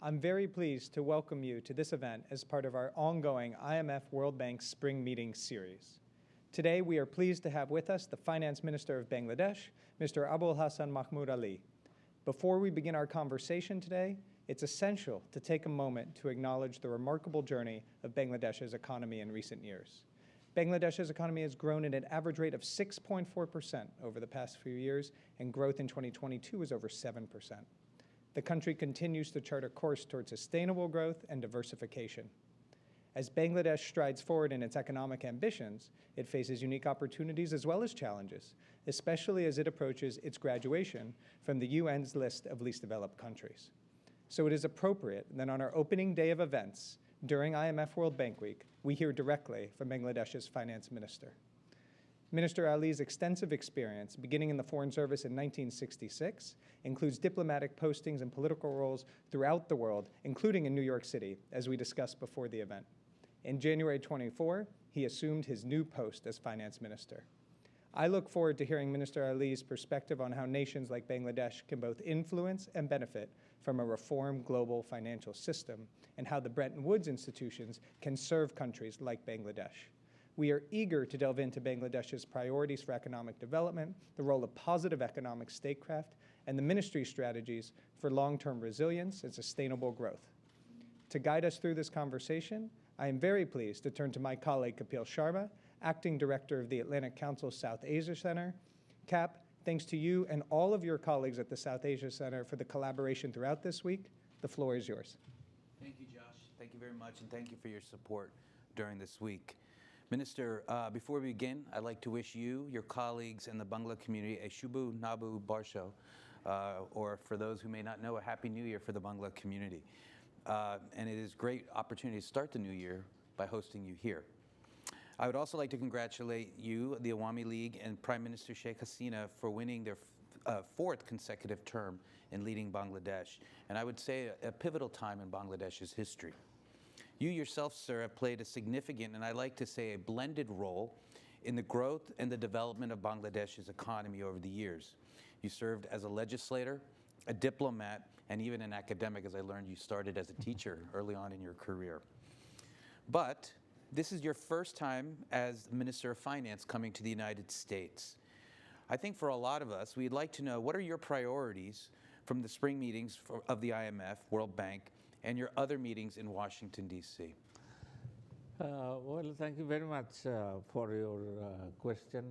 I'm very pleased to welcome you to this event as part of our ongoing IMF World Bank Spring Meeting series. Today, we are pleased to have with us the Finance Minister of Bangladesh, Mr. Abul Hassan Mahmood Ali. Before we begin our conversation today, it's essential to take a moment to acknowledge the remarkable journey of Bangladesh's economy in recent years. Bangladesh's economy has grown at an average rate of 6.4% over the past few years, and growth in 2022 is over 7%. The country continues to chart a course toward sustainable growth and diversification. As Bangladesh strides forward in its economic ambitions, it faces unique opportunities as well as challenges, especially as it approaches its graduation from the UN's list of least developed countries. So it is appropriate that on our opening day of events during IMF World Bank Week, we hear directly from Bangladesh's finance minister. Minister Ali's extensive experience, beginning in the Foreign Service in 1966, includes diplomatic postings and political roles throughout the world, including in New York City, as we discussed before the event. In January 24, he assumed his new post as finance minister. I look forward to hearing Minister Ali's perspective on how nations like Bangladesh can both influence and benefit from a reformed global financial system, and how the Bretton Woods institutions can serve countries like Bangladesh. We are eager to delve into Bangladesh's priorities for economic development, the role of positive economic statecraft, and the ministry's strategies for long-term resilience and sustainable growth. To guide us through this conversation, I am very pleased to turn to my colleague Kapil Sharma, Acting Director of the Atlantic Council's South Asia Center. Cap, thanks to you and all of your colleagues at the South Asia Center for the collaboration throughout this week. The floor is yours. Thank you, Josh. Thank you very much, and thank you for your support during this week. Minister, before we begin, I'd like to wish you, your colleagues, and the Bangla community a Shubhu Nabu Barsho, or for those who may not know, a Happy New Year for the Bangla community. And it is a great opportunity to start the new year by hosting you here. I would also like to congratulate you, the Awami League, and Prime Minister Sheikh Hasina for winning their fourth consecutive term in leading Bangladesh, and I would say a pivotal time in Bangladesh's history. You yourself, sir, have played a significant, and I like to say a blended role in the growth and the development of Bangladesh's economy over the years. You served as a legislator, a diplomat, and even an academic, as I learned you started as a teacher early on in your career. But this is your first time as Minister of Finance coming to the United States. I think for a lot of us, we'd like to know, what are your priorities from the spring meetings of the IMF, World Bank, and your other meetings in Washington, D.C.? Well, thank you very much for your question,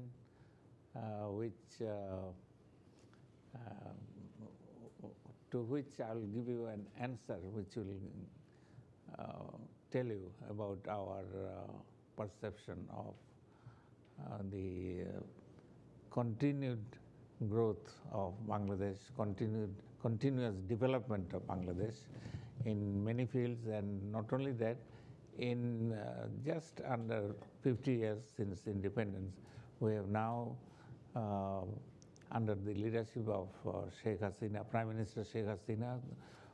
to which I'll give you an answer which will tell you about our perception of the continued growth of Bangladesh, continuous development of Bangladesh in many fields, and not only that, in just under 50 years since independence, we have now, under the leadership of Sheikh Hasina, Prime Minister Sheikh Hasina,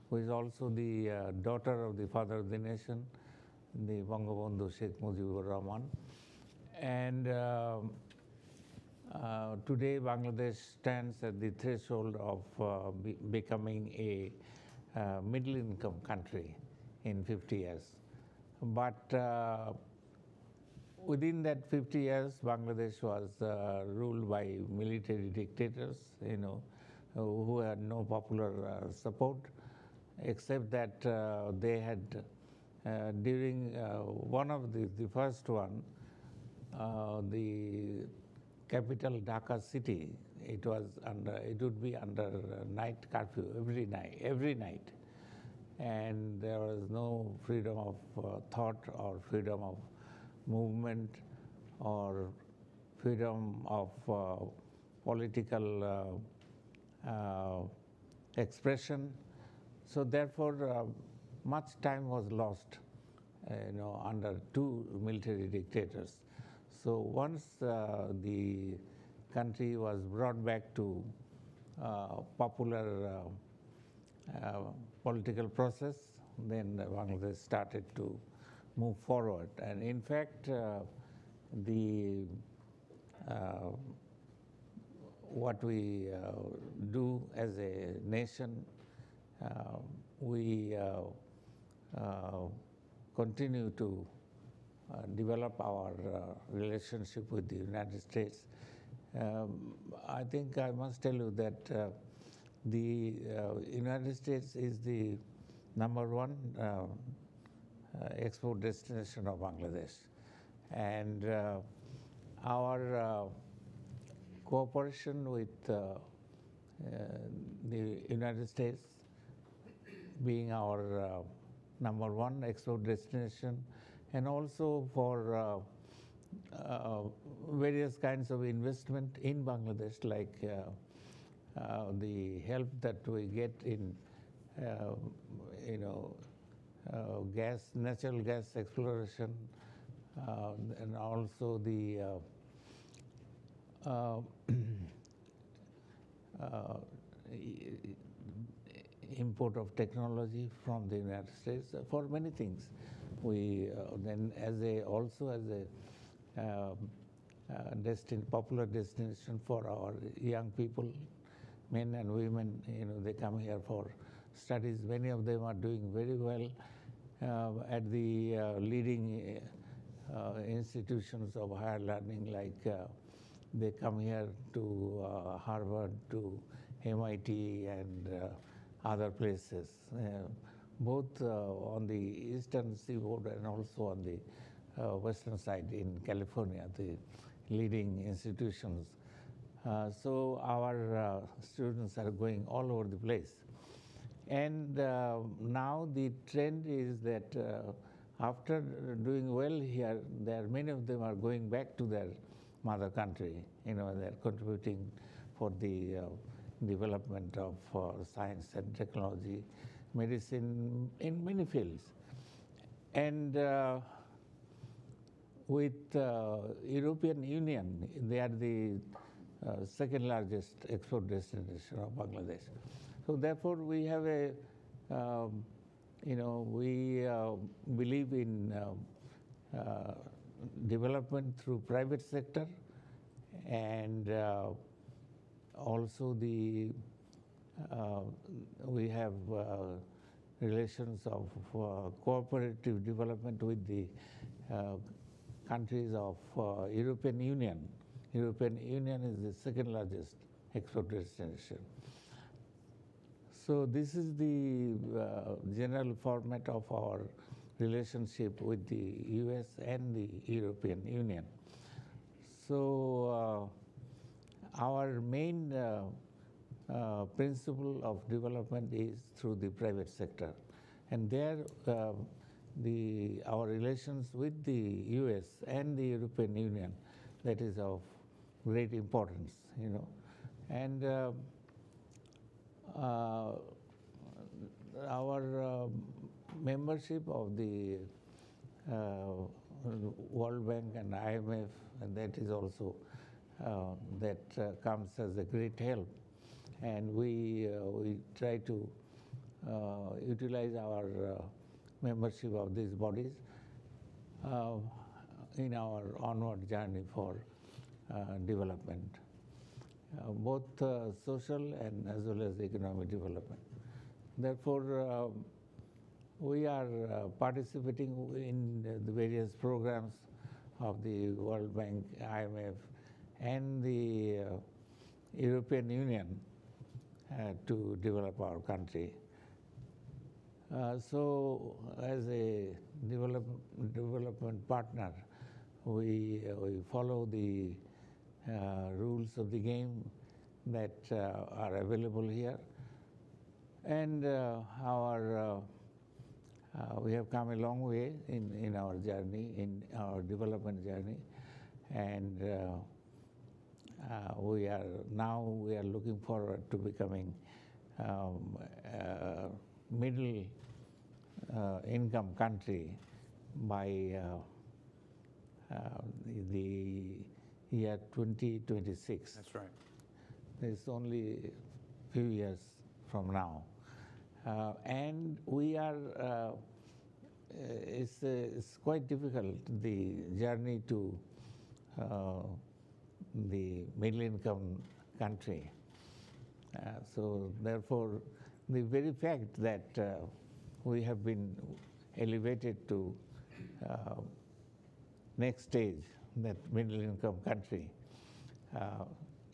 who is also the daughter of the father of the nation, the Bangabandhu Sheikh Mujibur Rahman. And today Bangladesh stands at the threshold of becoming a middle-income country in 50 years. But within that 50 years, Bangladesh was ruled by military dictators, who had no popular support, except that they had, during one of the first one, the capital Dhaka city, it would be under night curfew every night. And there was no freedom of thought or freedom of movement or freedom of political expression. So therefore, much time was lost, under two military dictators. So once the country was brought back to popular political process, then Bangladesh started to move forward. And in fact, what we do as a nation we continue to develop our relationship with the United States. I think I must tell you that the United States is the #1 export destination of Bangladesh. And our cooperation with the United States being our #1 export destination, and also for various kinds of investment in Bangladesh, like the help that we get in, natural gas exploration, and also the import of technology from the United States for many things. We then also as a popular destination for our young people, men and women. They come here for studies. Many of them are doing very well at the leading institutions of higher learning, like they come here to Harvard, to MIT, and other places, both on the eastern seaboard and also on the western side in California, the leading institutions. So our students are going all over the place. And now the trend is that after doing well here, many of them are going back to their mother country. They're contributing for the development of science and technology, medicine, in many fields. And with European Union, they are the second largest export destination of Bangladesh. So therefore, we have we believe in development through private sector, and also we have relations of cooperative development with the countries of European Union. European Union is the second largest export destination. So this is the general format of our relationship with the US and the European Union. So our main principle of development is through the private sector. And there our relations with the US and the European Union, that is of great importance, And our membership of the World Bank and IMF, and that is also comes as a great help. And we try to utilize our membership of these bodies in our onward journey for development, both social and as well as economic development. Therefore, we are participating in the various programs of the World Bank, IMF, and the European Union to develop our country. So, as a development partner, we follow the rules of the game that are available here, and we have come a long way in our journey, in our development journey, and we are looking forward to becoming middle income country by the year 2026. That's right. It's only a few years from now. And we are, it's quite difficult, the journey to the middle income country. So therefore, the very fact that we have been elevated to next stage, that middle income country,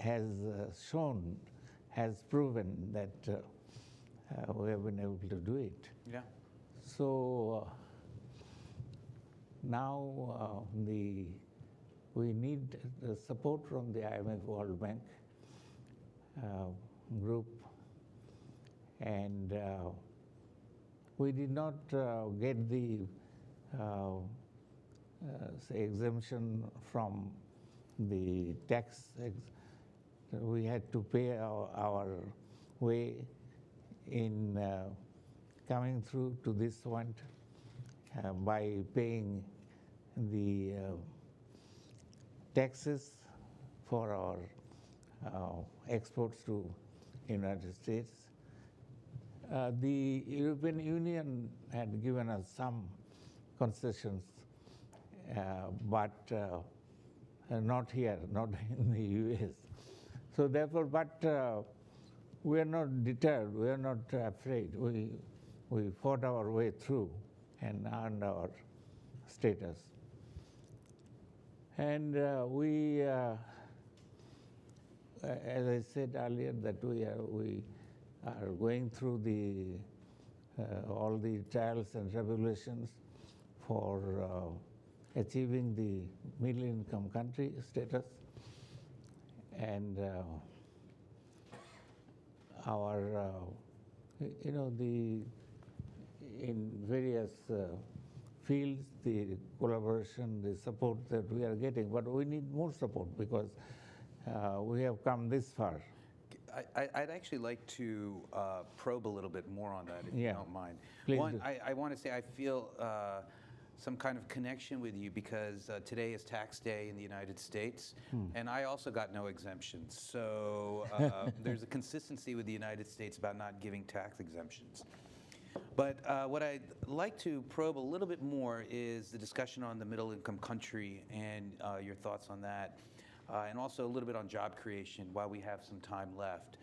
has shown, has proven that we have been able to do it. Yeah. So now we need the support from the IMF World Bank group, and we did not get the say exemption from the tax. We had to pay our way in coming through to this point by paying the taxes for our exports to United States. The European Union had given us some concessions, but not here, not in the US. So therefore, but we are not deterred, we are not afraid. We fought our way through and earned our status. And we, as I said earlier, that we are going through all the trials and tribulations for achieving the middle income country status. And our, in various fields, the collaboration, the support that we are getting, but we need more support because we have come this far. I'd actually like to probe a little bit more on that, if you don't mind. Please One, do. I want to say I feel some kind of connection with you because today is tax day in the United States, and I also got no exemptions. So there's a consistency with the United States about not giving tax exemptions. But what I'd like to probe a little bit more is the discussion on the middle income country and your thoughts on that. And also a little bit on job creation while we have some time left.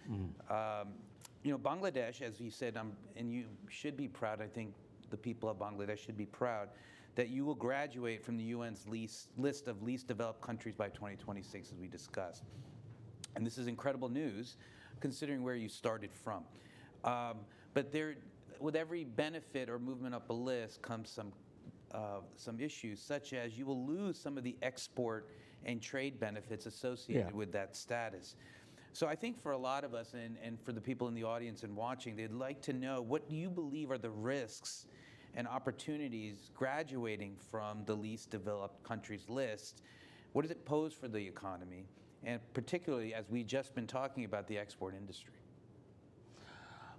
Bangladesh, as you said, and you should be proud, I think the people of Bangladesh should be proud, that you will graduate from the UN's list of least developed countries by 2026, as we discussed. And this is incredible news, considering where you started from. But with every benefit or movement up a list comes some issues, such as you will lose some of the export and trade benefits associated with that status. So I think for a lot of us, and for the people in the audience and watching, they'd like to know, what do you believe are the risks and opportunities graduating from the least developed countries list? What does it pose for the economy? And particularly, as we've just been talking about, the export industry.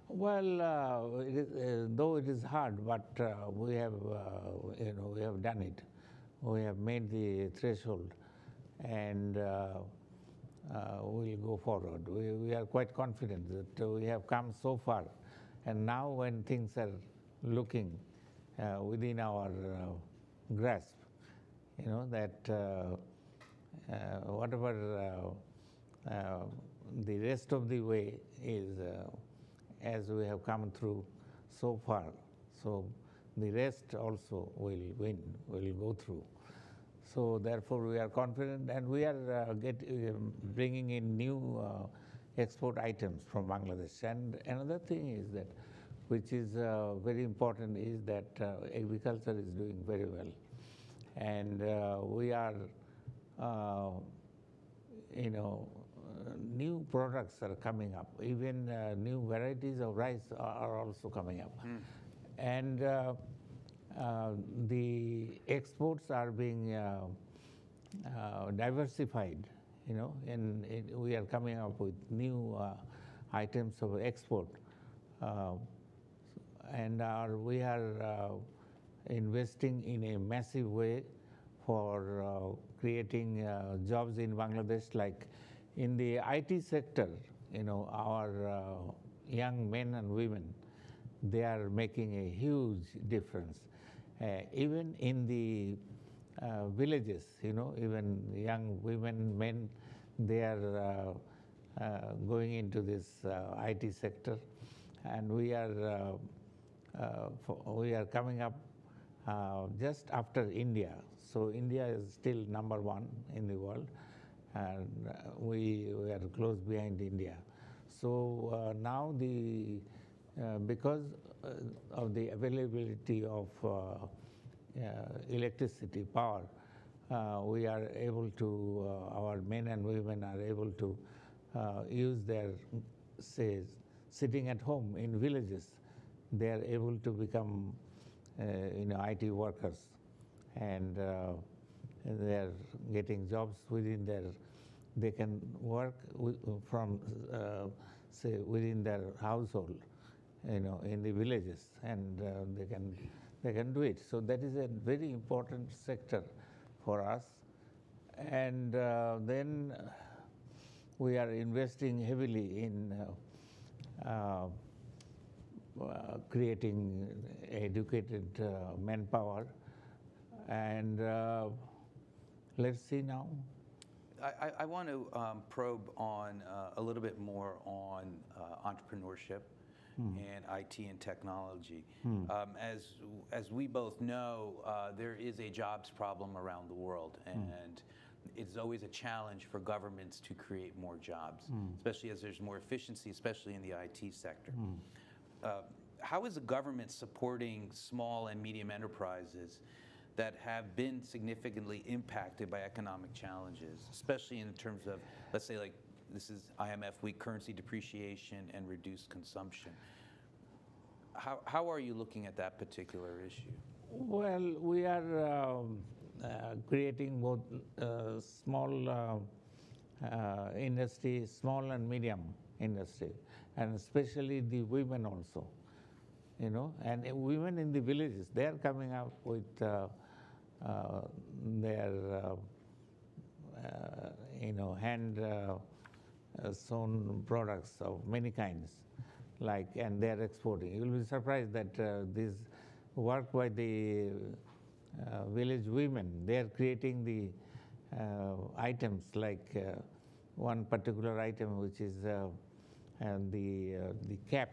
Well, though it is hard, but we have, we have done it. We have made the threshold, and we'll go forward. We are quite confident that we have come so far, and now when things are looking within our grasp, that whatever the rest of the way is, as we have come through so far, so the rest also will go through. So therefore we are confident, and we are bringing in new export items from Bangladesh. And another thing is that, which is very important, is that agriculture is doing very well. And we are, new products are coming up. Even new varieties of rice are also coming up. And the exports are being diversified, and we are coming up with new items of export. And we are investing in a massive way for creating jobs in Bangladesh, like in the IT sector. Our young men and women, they are making a huge difference. Even in the villages, even young women, men, they are going into this IT sector, and we are coming up just after India. So India is still number one in the world, and we are close behind India. So now because of the availability of electricity, power, we are able to, our men and women are able to use their, say, sitting at home in villages, they are able to become, IT workers, and they are getting jobs within their, they can work from, say, within their household, in the villages, and they can do it. So that is a very important sector for us. And then we are investing heavily in creating educated manpower, and let's see now. I want to probe on a little bit more on entrepreneurship and IT and technology. As we both know, there is a jobs problem around the world, and it's always a challenge for governments to create more jobs, especially as there's more efficiency, especially in the IT sector. How is the government supporting small and medium enterprises that have been significantly impacted by economic challenges, especially in terms of, let's say, like this is IMF week, currency depreciation and reduced consumption? How are you looking at that particular issue? Well, we are creating both small industry, small and medium industry, and especially the women also, and women in the villages, they are coming up with their hand sewn products of many kinds, and they are exporting. You'll be surprised that this work by the village women, they are creating the items, like one particular item which is the cap,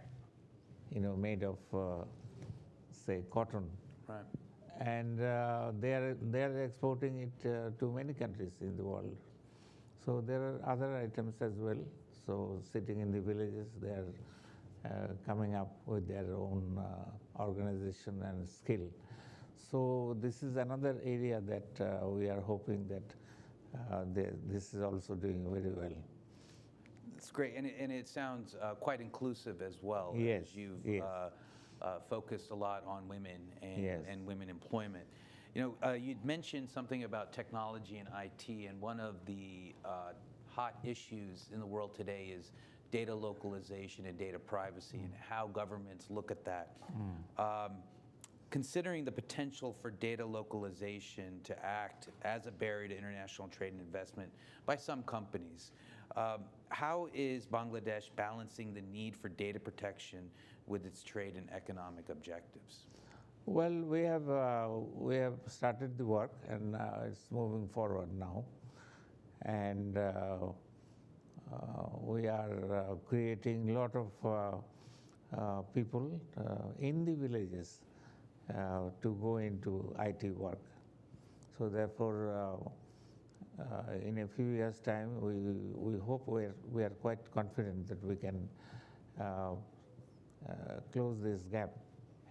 made of say cotton. Right. And they are exporting it to many countries in the world. So there are other items as well. So sitting in the villages, they are coming up with their own organization and skill. So this is another area that we are hoping that this is also doing very well. That's great, and it sounds quite inclusive as well. Yes, as you've yes. Focused a lot on women and, Yes. and women employment. You'd mentioned something about technology and IT, and one of the hot issues in the world today is data localization and data privacy, and how governments look at that. Considering the potential for data localization to act as a barrier to international trade and investment by some companies, how is Bangladesh balancing the need for data protection with its trade and economic objectives? Well, we have started the work, and it's moving forward now, and we are creating a lot of people in the villages to go into IT work. So therefore, in a few years' time, we hope we are quite confident that we can close this gap,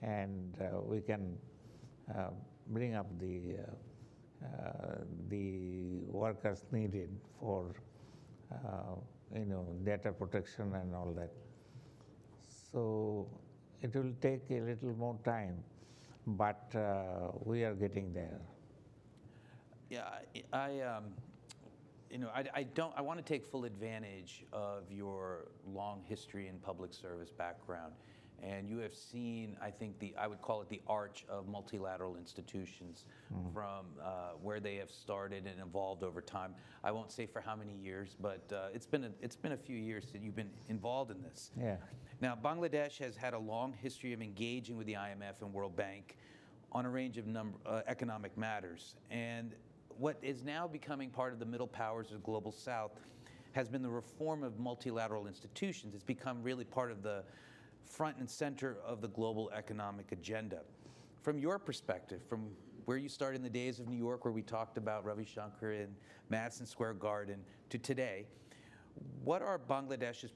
and we can bring up the workers needed for data protection and all that. So it will take a little more time, but we are getting there. Yeah, I want to take full advantage of your long history in public service background, and you have seen, I think, I would call it the arch of multilateral institutions, from where they have started and evolved over time. I won't say for how many years, but it's been a few years that you've been involved in this. Yeah. Now, Bangladesh has had a long history of engaging with the IMF and World Bank on a range of economic matters, and what is now becoming part of the middle powers of the Global South has been the reform of multilateral institutions. It's become really part of the front and center of the global economic agenda. From your perspective, from where you started in the days of New York, where we talked about Ravi Shankar in Madison Square Garden, to today, what are Bangladesh's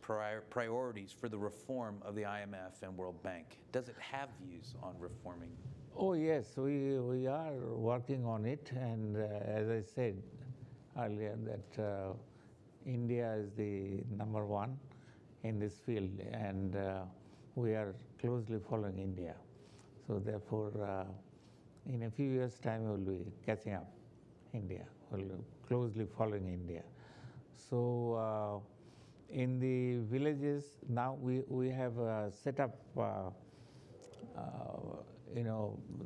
priorities for the reform of the IMF and World Bank? Does it have views on reforming? Oh yes, we are working on it, and as I said earlier, that India is the number one in this field, and we are closely following India. So therefore, in a few years' time, we will be catching up India. We'll be closely following India. So in the villages now, we have set up,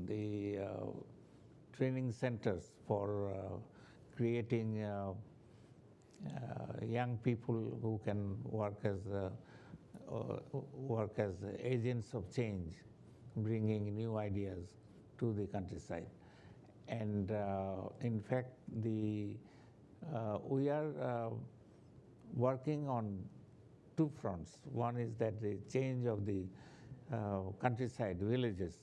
the training centers for creating young people who can work as agents of change, bringing new ideas to the countryside. And in fact, we are working on two fronts. One is that the change of the countryside, villages.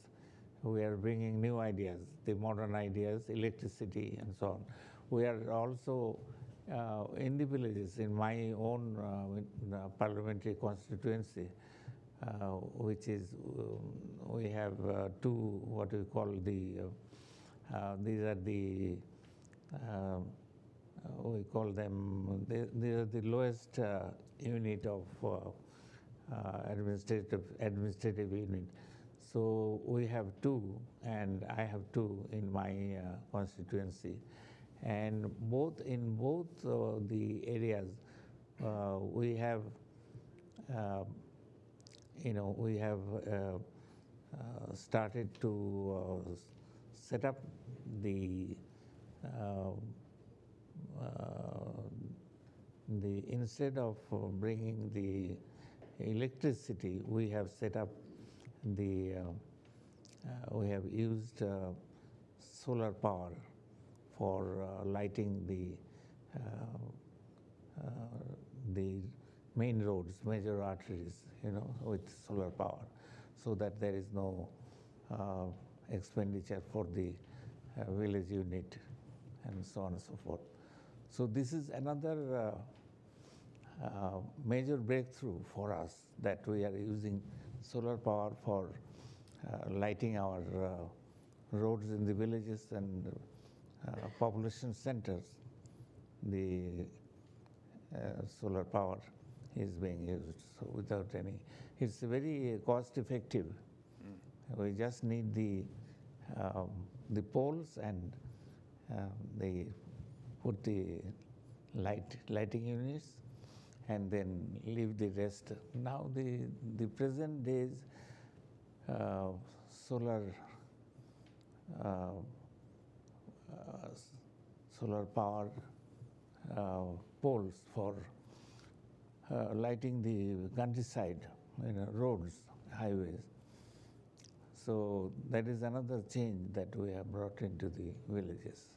We are bringing new ideas, the modern ideas, electricity and so on. We are also in the villages, in my own parliamentary constituency, which is, we have two, what we call the, these are the, we call them, they are the lowest unit of administrative unit. So we have two, and I have two in my constituency. And in both the areas, we have, we have started to set up the instead of bringing the electricity, we have set up we have used solar power for lighting the main roads, major arteries, with solar power, so that there is no expenditure for the village unit, and so on and so forth. So this is another major breakthrough for us, that we are using solar power for lighting our roads in the villages and population centers. The solar power is being used, so without any, it's very cost effective. We just need the poles, and they put the lighting units, and then leave the rest. Now the present days solar power poles for lighting the countryside, roads, highways. So that is another change that we have brought into the villages.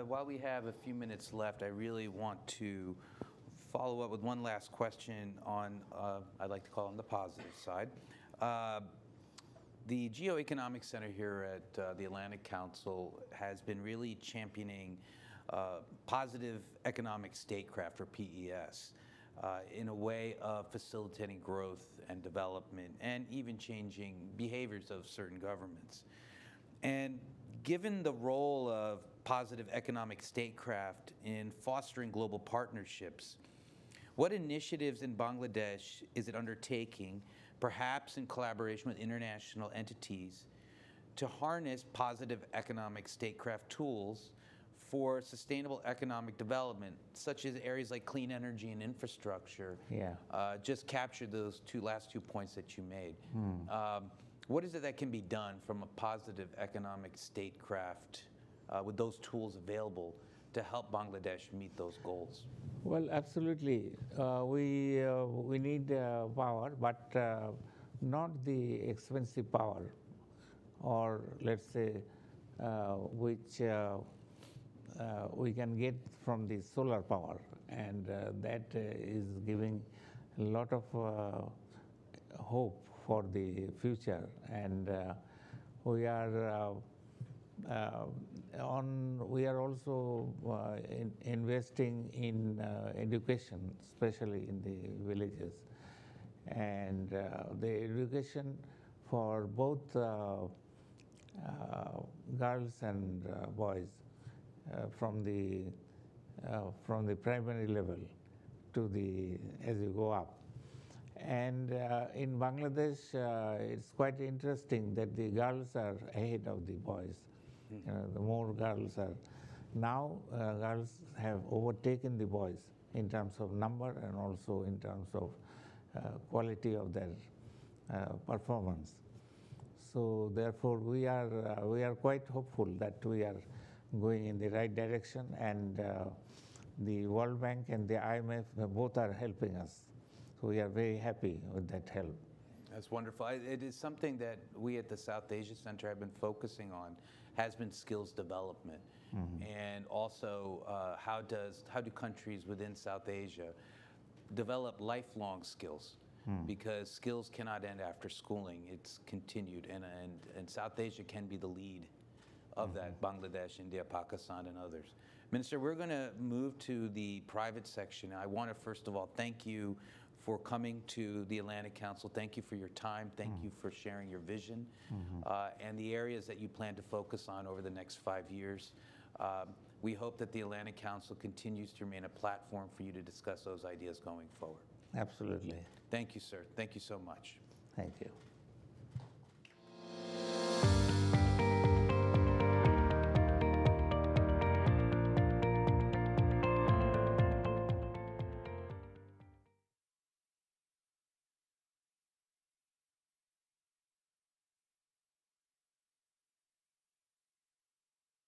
While we have a few minutes left, I really want to follow up with one last question on, I'd like to call on the positive side. The Geoeconomic Center here at the Atlantic Council has been really championing positive economic statecraft, or PES, in a way of facilitating growth and development, and even changing behaviors of certain governments. And given the role of positive economic statecraft in fostering global partnerships, what initiatives in Bangladesh is it undertaking, perhaps in collaboration with international entities, to harness positive economic statecraft tools for sustainable economic development, such as areas like clean energy and infrastructure? Yeah. Just capture those last two points that you made. What is it that can be done from a positive economic statecraft with those tools available to help Bangladesh meet those goals? Well, absolutely. We need power, but not the expensive power, or let's say which we can get from the solar power, and that is giving a lot of hope for the future, and we are we are also investing in education, especially in the villages, and the education for both girls and boys from the primary level to the as you go up. And in Bangladesh, it's quite interesting that the girls are ahead of the boys. The more girls are now, girls have overtaken the boys in terms of number and also in terms of quality of their performance. So therefore, we are quite hopeful that we are going in the right direction, and the World Bank and the IMF both are helping us. So we are very happy with that help. That's wonderful. It is something that we at the South Asia Center have been focusing on, has been skills development. And also how do countries within South Asia develop lifelong skills? Because skills cannot end after schooling. It's continued, and South Asia can be the lead of that, Bangladesh, India, Pakistan, and others. Minister, we're going to move to the private section. I want to first of all thank you for coming to the Atlantic Council. Thank you for your time. Thank you for sharing your vision and the areas that you plan to focus on over the next 5 years. We hope that the Atlantic Council continues to remain a platform for you to discuss those ideas going forward. Absolutely. Thank you, sir. Thank you so much. Thank you.